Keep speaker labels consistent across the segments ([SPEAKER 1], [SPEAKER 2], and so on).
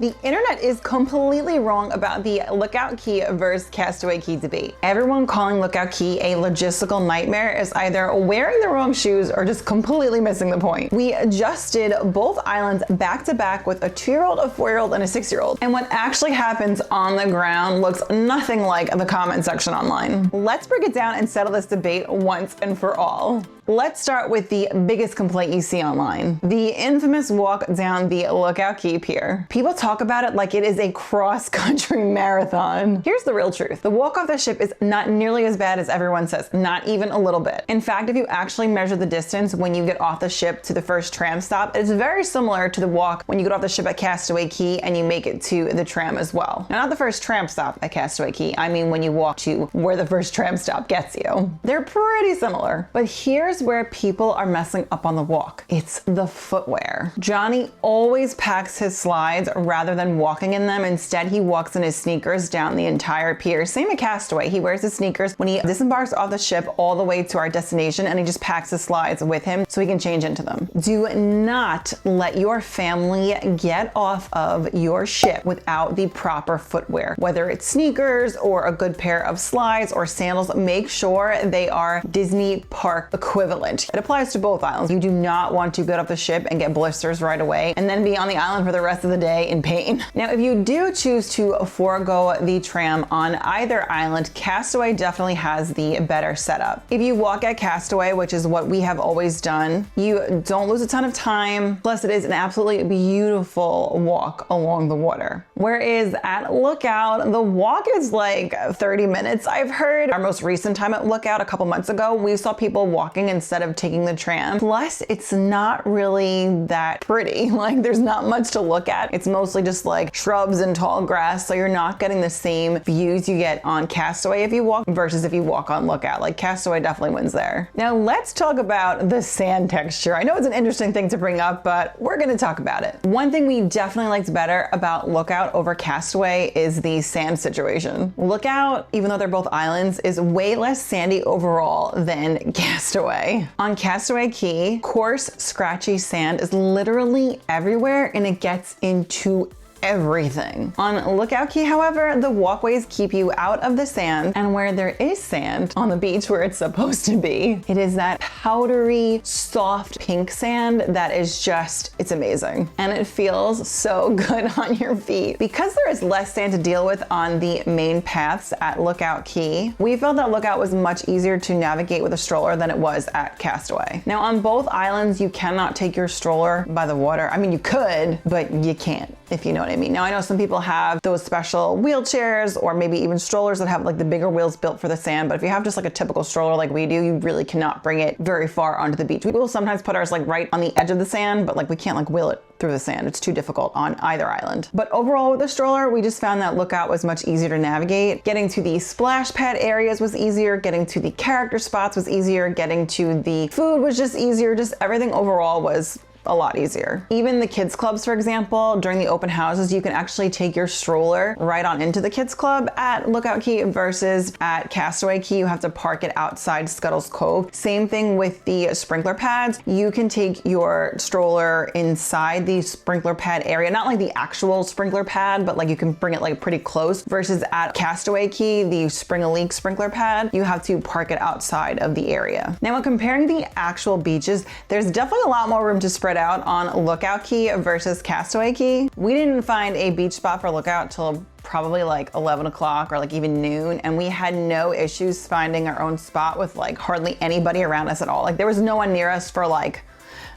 [SPEAKER 1] The internet is completely wrong about the Lookout Cay versus Castaway Cay debate. Everyone calling Lookout Cay a logistical nightmare is either wearing the wrong shoes or just completely missing the point. We adjusted both islands back to back with a 2-year-old, a 4-year-old, and a 6-year-old. And what actually happens on the ground looks nothing like the comment section online. Let's break it down and settle this debate once and for all. Let's start with the biggest complaint you see online. The infamous walk down the Lookout Cay Pier. People talk about it like it is a cross-country marathon. Here's the real truth. The walk off the ship is not nearly as bad as everyone says, not even a little bit. In fact, if you actually measure the distance when you get off the ship to the first tram stop, it's very similar to the walk when you get off the ship at Castaway Cay and you make it to the tram as well. Now, not the first tram stop at Castaway Cay, I mean when you walk to where the first tram stop gets you. They're pretty similar. But here's where people are messing up on the walk. It's the footwear. Johnny always packs his slides rather than walking in them. Instead, he walks in his sneakers down the entire pier. Same at Castaway. He wears his sneakers when he disembarks off the ship all the way to our destination, and he just packs his slides with him so he can change into them. Do not let your family get off of your ship without the proper footwear. Whether it's sneakers or a good pair of slides or sandals, make sure they are Disney Park equivalent. It applies to both islands. You do not want to get off the ship and get blisters right away and then be on the island for the rest of the day in pain. Now, if you do choose to forego the tram on either island, Castaway definitely has the better setup. If you walk at Castaway, which is what we have always done, you don't lose a ton of time. Plus, it is an absolutely beautiful walk along the water. Whereas at Lookout, the walk is like 30 minutes, I've heard. Our most recent time at Lookout a couple months ago, we saw people walking instead of taking the tram. Plus, it's not really that pretty. Like, there's not much to look at. It's mostly just like shrubs and tall grass, so you're not getting the same views you get on Castaway if you walk versus if you walk on Lookout. Like, Castaway definitely wins there. Now, let's talk about the sand texture. I know it's an interesting thing to bring up, but we're gonna talk about it. One thing we definitely liked better about Lookout over Castaway is the sand situation. Lookout, even though they're both islands, is way less sandy overall than Castaway. On Castaway Cay, coarse, scratchy sand is literally everywhere and it gets into everything. On Lookout Cay, however, the walkways keep you out of the sand, and where there is sand on the beach where it's supposed to be, it is that powdery, soft pink sand that is just, it's amazing. And it feels so good on your feet. Because there is less sand to deal with on the main paths at Lookout Cay, we felt that Lookout was much easier to navigate with a stroller than it was at Castaway. Now, on both islands, you cannot take your stroller by the water. I mean, you could, but you can't, if you know what I mean. Now, I know some people have those special wheelchairs or maybe even strollers that have like the bigger wheels built for the sand, but if you have just like a typical stroller like we do, you really cannot bring it very far onto the beach. We will sometimes put ours like right on the edge of the sand, but like we can't like wheel it through the sand. It's too difficult on either island. But overall with the stroller, we just found that Lookout was much easier to navigate. Getting to the splash pad areas was easier, getting to the character spots was easier, getting to the food was just easier, just everything overall was a lot easier. Even the kids clubs, for example, during the open houses, you can actually take your stroller right on into the kids club at Lookout Cay versus at Castaway Cay, you have to park it outside Scuttle's Cove. Same thing with the sprinkler pads. You can take your stroller inside the sprinkler pad area, not like the actual sprinkler pad, but like you can bring it like pretty close versus at Castaway Cay, the Spring-a-Leak sprinkler pad, you have to park it outside of the area. Now, when comparing the actual beaches, there's definitely a lot more room to spread out on Lookout Cay versus Castaway Cay. We didn't find a beach spot for Lookout till probably like 11 o'clock or like even noon, and we had no issues finding our own spot with like hardly anybody around us at all. Like there was no one near us for like,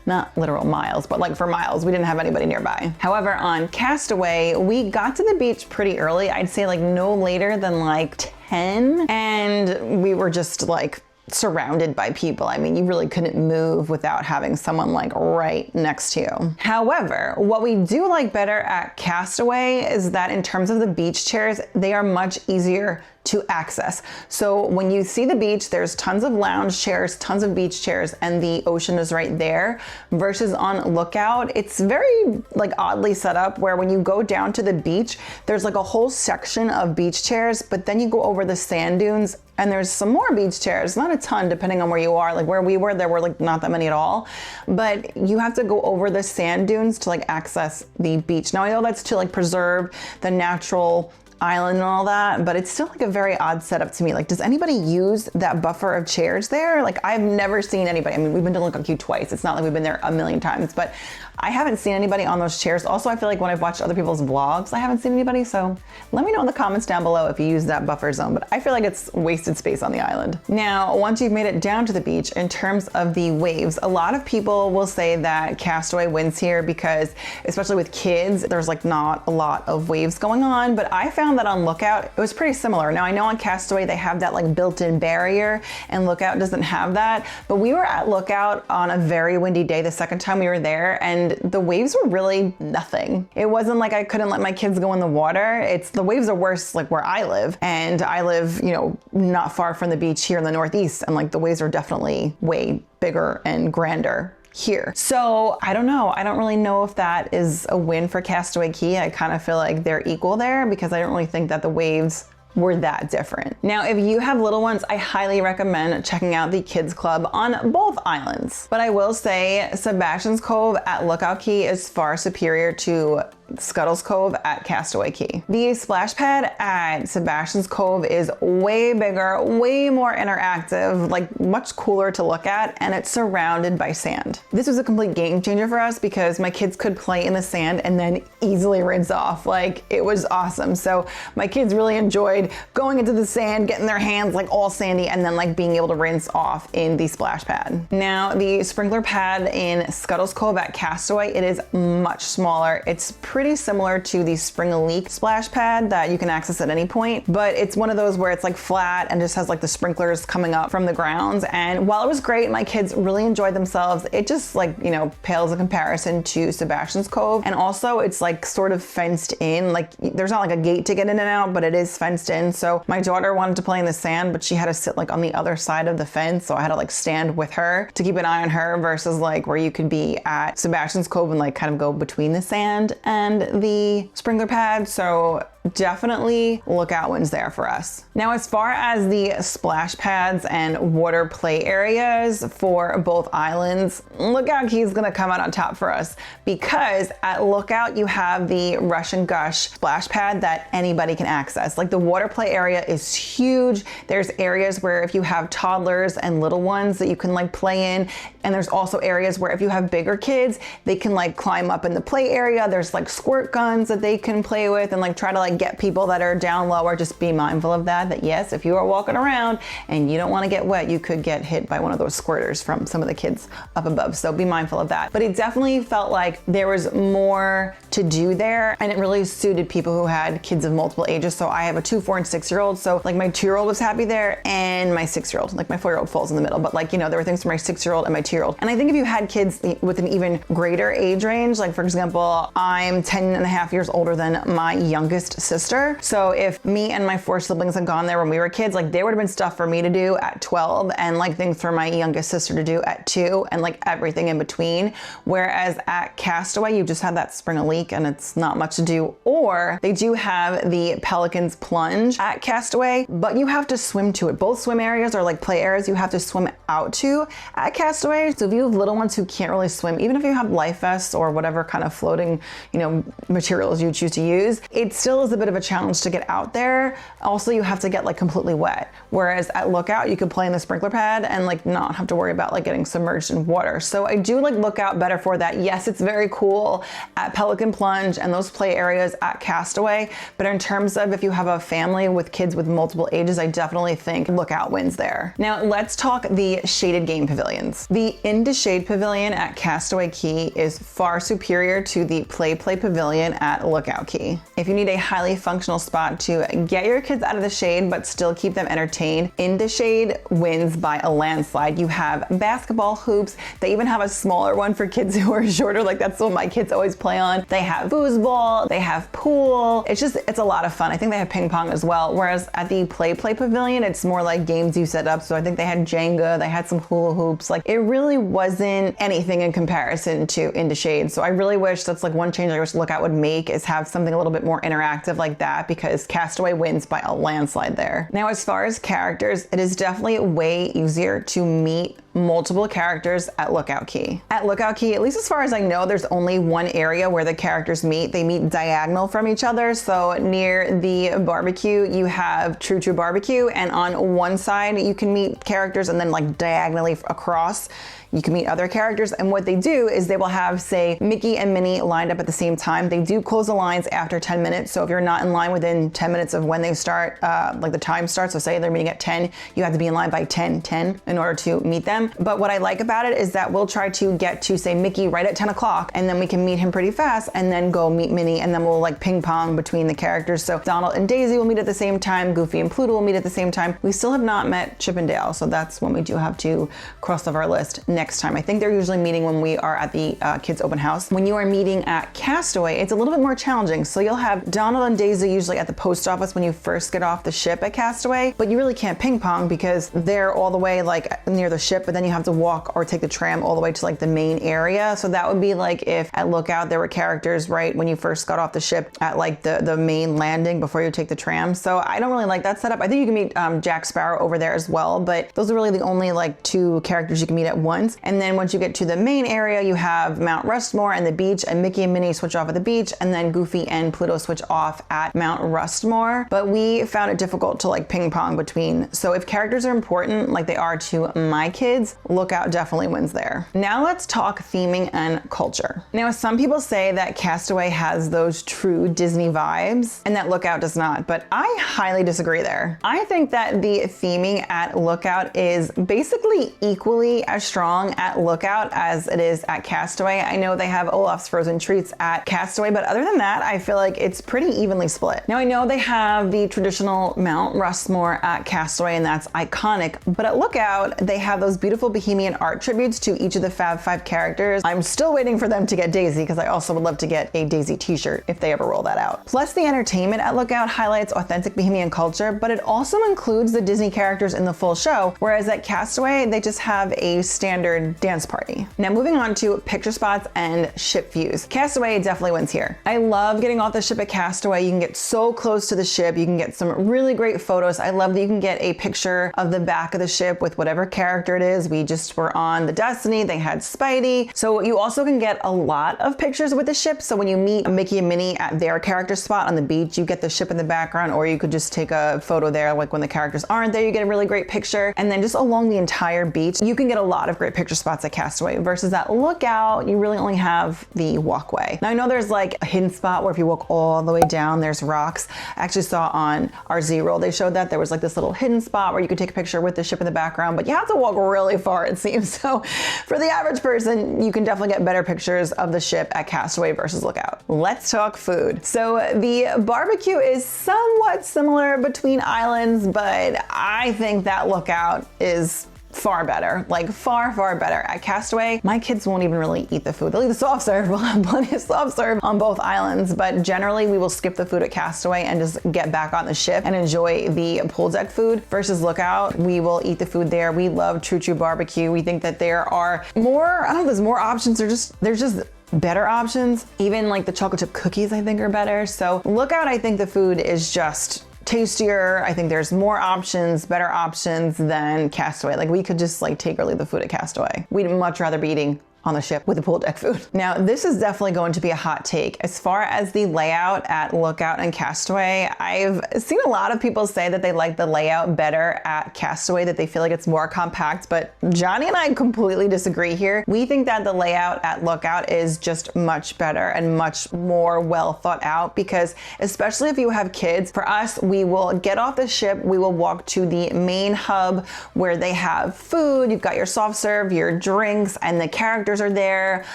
[SPEAKER 1] not literal miles, but like for miles, we didn't have anybody nearby. However, on Castaway, we got to the beach pretty early. I'd say like no later than like 10, and we were just like surrounded by people. I mean, you really couldn't move without having someone like right next to you. However, what we do like better at Castaway is that in terms of the beach chairs, they are much easier to access. So when you see the beach, there's tons of lounge chairs, tons of beach chairs, and the ocean is right there. Versus on Lookout, it's very like oddly set up where when you go down to the beach, there's like a whole section of beach chairs, but then you go over the sand dunes And there's some more beach chairs, not a ton depending on where you are. Like where we were, there were like not that many at all, but you have to go over the sand dunes to like access the beach. Now I know that's to like preserve the natural island and all that, but it's still like a very odd setup to me. Like, does anybody use that buffer of chairs there? Like, I've never seen anybody. I mean, we've been to Lookout Cay twice. It's not like we've been there a million times, but I haven't seen anybody on those chairs. Also, I feel like when I've watched other people's vlogs, I haven't seen anybody. So let me know in the comments down below if you use that buffer zone, but I feel like it's wasted space on the island. Now, once you've made it down to the beach, in terms of the waves, a lot of people will say that Castaway wins here because, especially with kids, there's like not a lot of waves going on, but I found that on Lookout, it was pretty similar. Now I know on Castaway, they have that like built-in barrier and Lookout doesn't have that, but we were at Lookout on a very windy day the second time we were there, and the waves were really nothing. It wasn't like I couldn't let my kids go in the water. The waves are worse like where I live, and I live, you know, not far from the beach here in the Northeast, and like the waves are definitely way bigger and grander here. So I don't know. I don't really know if that is a win for Castaway Cay. I kind of feel like they're equal there because I don't really think that the waves were that different. Now, if you have little ones, I highly recommend checking out the kids club on both islands. But I will say Sebastian's Cove at Lookout Cay is far superior to Scuttle's Cove at Castaway Cay. The splash pad at Sebastian's Cove is way bigger, way more interactive, like much cooler to look at, and it's surrounded by sand. This was a complete game changer for us because my kids could play in the sand and then easily rinse off. Like, it was awesome. So my kids really enjoyed going into the sand, getting their hands like all sandy, and then like being able to rinse off in the splash pad. Now, the sprinkler pad in Scuttle's Cove at Castaway, it is much smaller. It's pretty similar to the Spring a Leak splash pad that you can access at any point, but it's one of those where it's like flat and just has like the sprinklers coming up from the grounds. And while it was great, my kids really enjoyed themselves, it just like, you know, pales in comparison to Sebastian's Cove. And also it's like sort of fenced in, like there's not like a gate to get in and out, but it is fenced in. So my daughter wanted to play in the sand, but she had to sit like on the other side of the fence. So I had to like stand with her to keep an eye on her versus like where you could be at Sebastian's Cove and like kind of go between the sand and the sprinkler pad. So definitely Lookout wins there for us. Now, as far as the splash pads and water play areas for both islands, Lookout Cay is gonna come out on top for us because at Lookout you have the Rush and Gush splash pad that anybody can access. Like the water play area is huge. There's areas where if you have toddlers and little ones that you can like play in, and there's also areas where if you have bigger kids, they can like climb up in the play area. There's like squirt guns that they can play with and like try to like get people that are down lower. Just be mindful of that yes, if you are walking around and you don't want to get wet, you could get hit by one of those squirters from some of the kids up above. So be mindful of that. But it definitely felt like there was more to do there, and it really suited people who had kids of multiple ages. So I have a 2, 4, and 6-year-old. So like my 2-year-old was happy there, and my 6-year-old. Like my 4-year-old falls in the middle, but like, you know, there were things for my 6-year-old and my 2-year-old. And I think if you had kids with an even greater age range, like for example, I'm 10 and a half years older than my youngest sister. So if me and my 4 siblings had gone there when we were kids, like there would have been stuff for me to do at 12 and like things for my youngest sister to do at 2 and like everything in between. Whereas at Castaway, you just had that Spring a Leak and it's not much to do. Or they do have the Pelican's Plunge at Castaway, but you have to swim to it. Both swim areas are like play areas you have to swim out to at Castaway. So if you have little ones who can't really swim, even if you have life vests or whatever kind of floating, you know, materials you choose to use, it still is a bit of a challenge to get out there. Also, you have to get like completely wet. Whereas at Lookout, you could play in the sprinkler pad and like not have to worry about like getting submerged in water. So I do like Lookout better for that. Yes, it's very cool at Pelican Plunge and those play areas at Castaway. But in terms of if you have a family with kids with multiple ages, I definitely think Lookout wins there. Now let's talk the shaded game pavilions. The Into Shade Pavilion at Castaway Cay is far superior to the Play Pavilion at Lookout Cay. If you need a highly functional spot to get your kids out of the shade but still keep them entertained, Into Shade wins by a landslide. You have basketball hoops. They even have a smaller one for kids who are shorter. Like that's what my kids always play on. They have foosball, they have pool. It's a lot of fun. I think they have ping pong as well. Whereas at the Play Pavilion, it's more like games you set up. So I think they had Jenga, they had some hula hoops. Like it really wasn't anything in comparison to Into Shade. So I really wish that's like one change I wish Lookout would make is have something a little bit more interactive. perspective like that because Castaway wins by a landslide there. Now, as far as characters, it is definitely way easier to meet multiple characters at Lookout Cay. At Lookout Cay, at least as far as I know, there's only one area where the characters meet. They meet diagonal from each other. So near the barbecue, you have True True Barbecue, and on one side you can meet characters, and then like diagonally across you can meet other characters. And what they do is they will have, say, Mickey and Minnie lined up at the same time. They do close the lines after 10 minutes. So if you're not in line within 10 minutes of when they start, like the time starts, so say they're meeting at 10, you have to be in line by 10:10 in order to meet them. But what I like about it is that we'll try to get to, say, Mickey right at 10 o'clock, and then we can meet him pretty fast and then go meet Minnie, and then we'll like ping pong between the characters. So Donald and Daisy will meet at the same time, Goofy and Pluto will meet at the same time. We still have not met Chip and Dale, so that's when we do have to cross off our list next time. I think they're usually meeting when we are at the kids open house. When you are meeting at Castaway, it's a little bit more challenging. So you'll have Donald and Daisy usually at the post office when you first get off the ship at Castaway, but you really can't ping pong because they're all the way like near the ship, but then you have to walk or take the tram all the way to like the main area. So that would be like if at Lookout there were characters right when you first got off the ship at like the main landing before you take the tram. So I don't really like that setup. I think you can meet Jack Sparrow over there as well, but those are really the only like two characters you can meet at once. And then once you get to the main area, you have Mount Rushmore and the beach, and Mickey and Minnie switch off at the beach, and then Goofy and Pluto switch off at Mount Rushmore. But we found it difficult to like ping pong between. So if characters are important like they are to my kids, Lookout definitely wins there. Now let's talk theming and culture. Now, some people say that Castaway has those true Disney vibes and that Lookout does not, but I highly disagree there. I think that the theming at Lookout is basically equally as strong at Lookout as it is at Castaway. I know they have Olaf's Frozen Treats at Castaway, but other than that, I feel like it's pretty evenly split. Now, I know they have the traditional Mount Rushmore at Castaway, and that's iconic, but at Lookout, they have those beautiful Bohemian art tributes to each of the Fab Five characters. I'm still waiting for them to get Daisy because I also would love to get a Daisy t-shirt if they ever roll that out. Plus, the entertainment at Lookout highlights authentic Bohemian culture, but it also includes the Disney characters in the full show, whereas at Castaway, they just have a standard dance party. Now, moving on to picture spots and ship views. Castaway definitely wins here. I love getting off the ship at Castaway. You can get so close to the ship. You can get some really great photos. I love that you can get a picture of the back of the ship with whatever character it is. We just were on the Destiny. They had Spidey. So you also can get a lot of pictures with the ship. So when you meet Mickey and Minnie at their character spot on the beach, you get the ship in the background, or you could just take a photo there. Like when the characters aren't there, you get a really great picture. And then just along the entire beach, you can get a lot of great picture spots at Castaway versus at Lookout, you really only have the walkway. Now I know there's like a hidden spot where if you walk all the way down, there's rocks. I actually saw on our Z-Roll, they showed that there was like this little hidden spot where you could take a picture with the ship in the background, but you have to walk really far, it seems. So for the average person, you can definitely get better pictures of the ship at Castaway versus Lookout. Let's talk food. So the barbecue is somewhat similar between islands, but I think that Lookout is far better, like far better. At Castaway, my kids won't even really eat the food. They'll eat the soft serve. We'll have plenty of soft serve on both islands, but generally we will skip the food at Castaway and just get back on the ship and enjoy the pool deck food. Versus Lookout, we will eat the food there. We love True True Barbecue. We think that there are more, I don't know, there's more options. There's just better options. Even like the chocolate chip cookies I think are better. So Lookout, I think the food is just tastier. I think there's more options, better options than Castaway. Like we could just like take or leave the food at Castaway. We'd much rather be eating on the ship with the pool deck food. Now, this is definitely going to be a hot take. As far as the layout at Lookout and Castaway, I've seen a lot of people say that they like the layout better at Castaway, that they feel like it's more compact, but Johnny and I completely disagree here. We think that the layout at Lookout is just much better and much more well thought out, because especially if you have kids, for us, we will get off the ship, we will walk to the main hub where they have food, you've got your soft serve, your drinks, and the characters are there.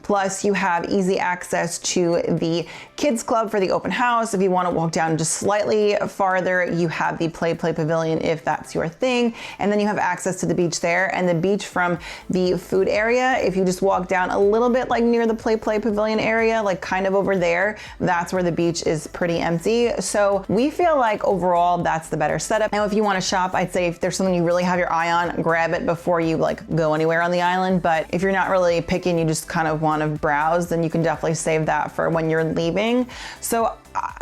[SPEAKER 1] Plus you have easy access to the kids club for the open house. If you want to walk down just slightly farther, you have the play pavilion if that's your thing. And then you have access to the beach there, and the beach from the food area. If you just walk down a little bit, like near the play pavilion area, like kind of over there, that's where the beach is pretty empty. So we feel like overall that's the better setup. Now, if you want to shop, I'd say if there's something you really have your eye on, grab it before you like go anywhere on the island. But if you're not really picky and you just kind of want to browse, then you can definitely save that for when you're leaving. So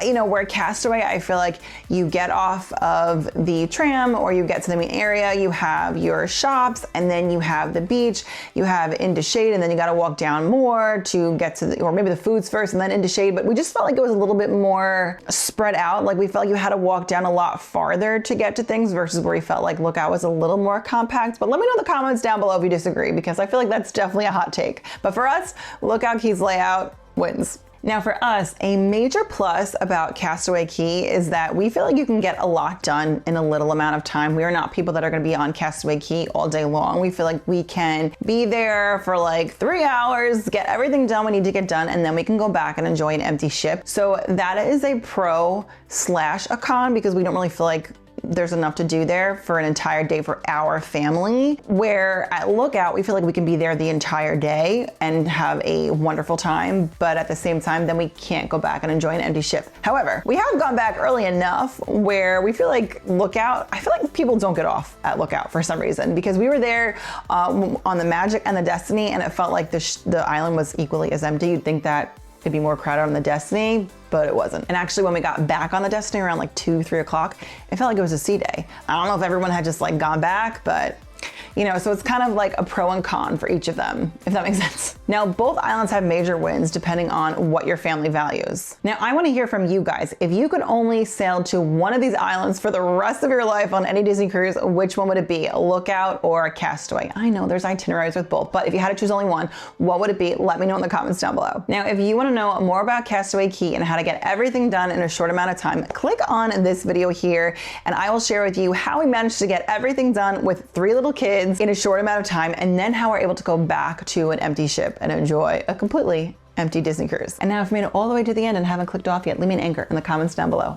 [SPEAKER 1] you know, where Castaway, I feel like you get off of the tram or you get to the main area, you have your shops, and then you have the beach, you have into shade, and then you got to walk down more to get to the, or maybe the foods first and then into shade. But we just felt like it was a little bit more spread out. Like we felt like you had to walk down a lot farther to get to things versus where we felt like Lookout was a little more compact. But let me know in the comments down below if you disagree, because I feel like that's definitely a hot take. But for us, Lookout Cay's layout wins. Now for us, a major plus about Castaway Cay is that we feel like you can get a lot done in a little amount of time. We are not people that are gonna be on Castaway Cay all day long. We feel like we can be there for like 3 hours, get everything done we need to get done, and then we can go back and enjoy an empty ship. So that is a pro slash a con, because we don't really feel like there's enough to do there for an entire day for our family. Where at Lookout, we feel like we can be there the entire day and have a wonderful time, but at the same time, then we can't go back and enjoy an empty ship. However, we have gone back early enough where we feel like Lookout, I feel like people don't get off at Lookout for some reason, because we were there on the Magic and the Destiny, and it felt like the island was equally as empty. You'd think that it'd be more crowded on the Destiny, but it wasn't. And actually when we got back on the Destiny around like 2, 3 o'clock, it felt like it was a sea day. I don't know if everyone had just like gone back, but you know, so it's kind of like a pro and con for each of them, if that makes sense. Now, both islands have major wins depending on what your family values. Now, I want to hear from you guys. If you could only sail to one of these islands for the rest of your life on any Disney cruise, which one would it be? Lookout or Castaway? I know there's itineraries with both, but if you had to choose only one, what would it be? Let me know in the comments down below. Now, if you want to know more about Castaway Cay and how to get everything done in a short amount of time, click on this video here, and I will share with you how we managed to get everything done with 3 little kids in a short amount of time, and then how we're able to go back to an empty ship and enjoy a completely empty Disney cruise. And now if you made it all the way to the end and haven't clicked off yet, leave me an anchor in the comments down below.